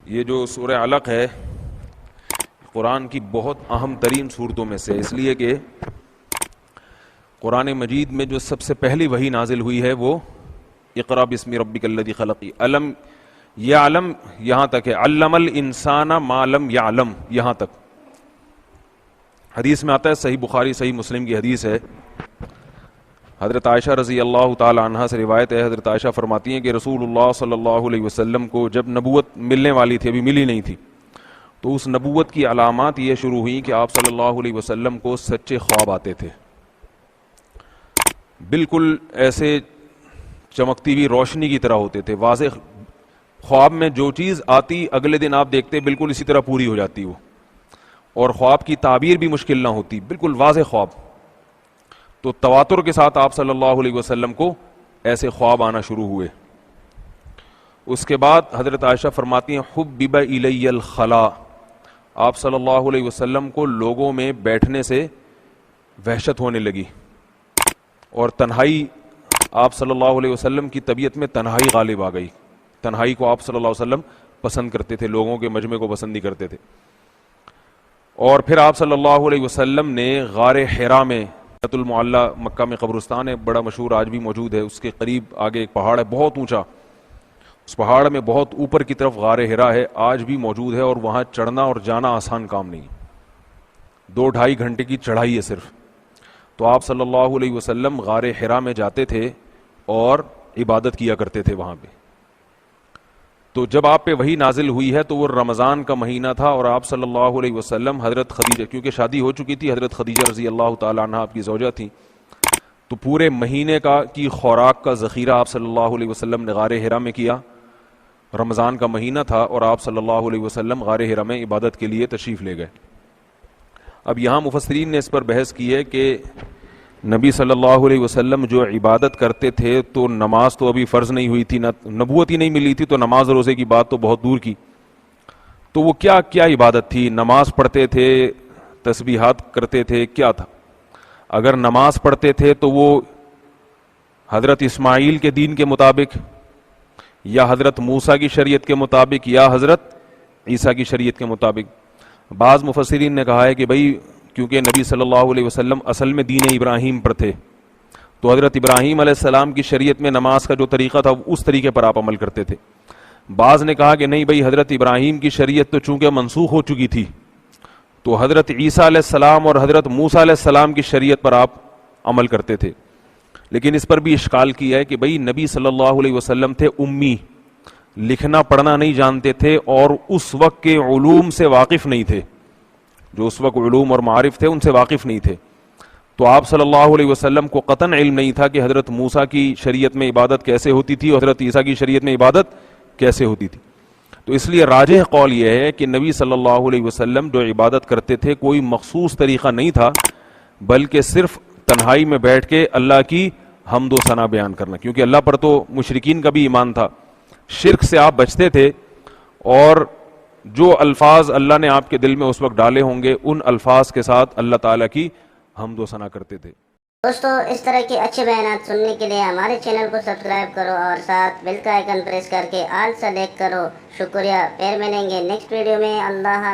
یہ جو سورہ علق ہے قرآن کی بہت اہم ترین صورتوں میں سے، اس لیے کہ قرآن مجید میں جو سب سے پہلی وحی نازل ہوئی ہے وہ اقرأ باسم ربک الذی خلق، علم یعلم یہاں تک ہے، علم الانسان ما لم یعلم یہاں تک۔ حدیث میں آتا ہے، صحیح بخاری صحیح مسلم کی حدیث ہے، حضرت عائشہ رضی اللہ تعالی عنہا سے روایت ہے۔ حضرت عائشہ فرماتی ہیں کہ رسول اللہ صلی اللہ علیہ وسلم کو جب نبوت ملنے والی تھی، ابھی ملی نہیں تھی، تو اس نبوت کی علامات یہ شروع ہوئیں کہ آپ صلی اللہ علیہ وسلم کو سچے خواب آتے تھے، بالکل ایسے چمکتی ہوئی روشنی کی طرح ہوتے تھے، واضح خواب میں جو چیز آتی اگلے دن آپ دیکھتے بالکل اسی طرح پوری ہو جاتی وہ، اور خواب کی تعبیر بھی مشکل نہ ہوتی، بالکل واضح خواب۔ تو تواتر کے ساتھ آپ صلی اللہ علیہ وسلم کو ایسے خواب آنا شروع ہوئے۔ اس کے بعد حضرت عائشہ فرماتی ہیں حبب الی الخلا، آپ صلی اللہ علیہ وسلم کو لوگوں میں بیٹھنے سے وحشت ہونے لگی، اور تنہائی، آپ صلی اللہ علیہ وسلم کی طبیعت میں تنہائی غالب آ گئی، تنہائی کو آپ صلی اللہ علیہ وسلم پسند کرتے تھے، لوگوں کے مجمع کو پسند نہیں کرتے تھے۔ اور پھر آپ صلی اللہ علیہ وسلم نے غار حرا میں، بیت المعلی مکہ میں قبرستان ہے، بڑا مشہور، آج بھی موجود ہے، اس کے قریب آگے ایک پہاڑ ہے بہت اونچا، اس پہاڑ میں بہت اوپر کی طرف غار حرا ہے، آج بھی موجود ہے، اور وہاں چڑھنا اور جانا آسان کام نہیں، 2-2.5 گھنٹے کی چڑھائی ہے صرف۔ تو آپ صلی اللہ علیہ وسلم غار حرا میں جاتے تھے اور عبادت کیا کرتے تھے وہاں پہ۔ تو جب آپ پہ وحی نازل ہوئی ہے تو وہ رمضان کا مہینہ تھا، اور آپ صلی اللہ علیہ وسلم حضرت خدیجہ، کیونکہ شادی ہو چکی تھی، حضرت خدیجہ رضی اللہ تعالی عنہ آپ کی زوجہ تھیں، تو پورے مہینے کی خوراک کا ذخیرہ آپ صلی اللہ علیہ وسلم نے غار حرا میں کیا۔ رمضان کا مہینہ تھا اور آپ صلی اللہ علیہ وسلم غار حرا میں عبادت کے لیے تشریف لے گئے۔ اب یہاں مفسرین نے اس پر بحث کی ہے کہ نبی صلی اللہ علیہ وسلم جو عبادت کرتے تھے، تو نماز تو ابھی فرض نہیں ہوئی تھی، نبوت ہی نہیں ملی تھی، تو نماز روزے کی بات تو بہت دور کی، تو وہ کیا عبادت تھی؟ نماز پڑھتے تھے، تسبیحات کرتے تھے، کیا تھا؟ اگر نماز پڑھتے تھے تو وہ حضرت اسماعیل کے دین کے مطابق، یا حضرت موسیٰ کی شریعت کے مطابق، یا حضرت عیسیٰ کی شریعت کے مطابق۔ بعض مفسرین نے کہا ہے کہ بھئی کیونکہ نبی صلی اللہ علیہ وسلم اصل میں دین ابراہیم پر تھے، تو حضرت ابراہیم علیہ السلام کی شریعت میں نماز کا جو طریقہ تھا اس طریقے پر آپ عمل کرتے تھے۔ بعض نے کہا کہ نہیں بھئی، حضرت ابراہیم کی شریعت تو چونکہ منسوخ ہو چکی تھی، تو حضرت عیسیٰ علیہ السلام اور حضرت موسیٰ علیہ السلام کی شریعت پر آپ عمل کرتے تھے۔ لیکن اس پر بھی اشکال کیا ہے کہ بھئی نبی صلی اللہ علیہ وسلم تھے امی، لکھنا پڑھنا نہیں جانتے تھے، اور اس وقت کے علوم سے واقف نہیں تھے، جو اس وقت علوم اور معارف تھے ان سے واقف نہیں تھے، تو آپ صلی اللہ علیہ وسلم کو قطعاً علم نہیں تھا کہ حضرت موسیٰ کی شریعت میں عبادت کیسے ہوتی تھی اور حضرت عیسیٰ کی شریعت میں عبادت کیسے ہوتی تھی۔ تو اس لیے راجح قول یہ ہے کہ نبی صلی اللہ علیہ وسلم جو عبادت کرتے تھے کوئی مخصوص طریقہ نہیں تھا، بلکہ صرف تنہائی میں بیٹھ کے اللہ کی حمد و ثنا بیان کرنا، کیونکہ اللہ پر تو مشرکین کا بھی ایمان تھا، شرک سے آپ بچتے تھے، اور جو الفاظ اللہ نے آپ کے دل میں اس وقت ڈالے ہوں گے ان الفاظ کے ساتھ اللہ تعالیٰ کی حمد و ثنا کرتے تھے۔ دوستو، اس طرح کے اچھے بیانات سننے کے لیے ہمارے چینل کو سبسکرائب کرو اور ساتھ بیل کا آئیکن پریس کر کے آل سلیکٹ کرو۔ شکریہ، پھر ملیں گے نیکسٹ ویڈیو میں۔ اللہ حافظ۔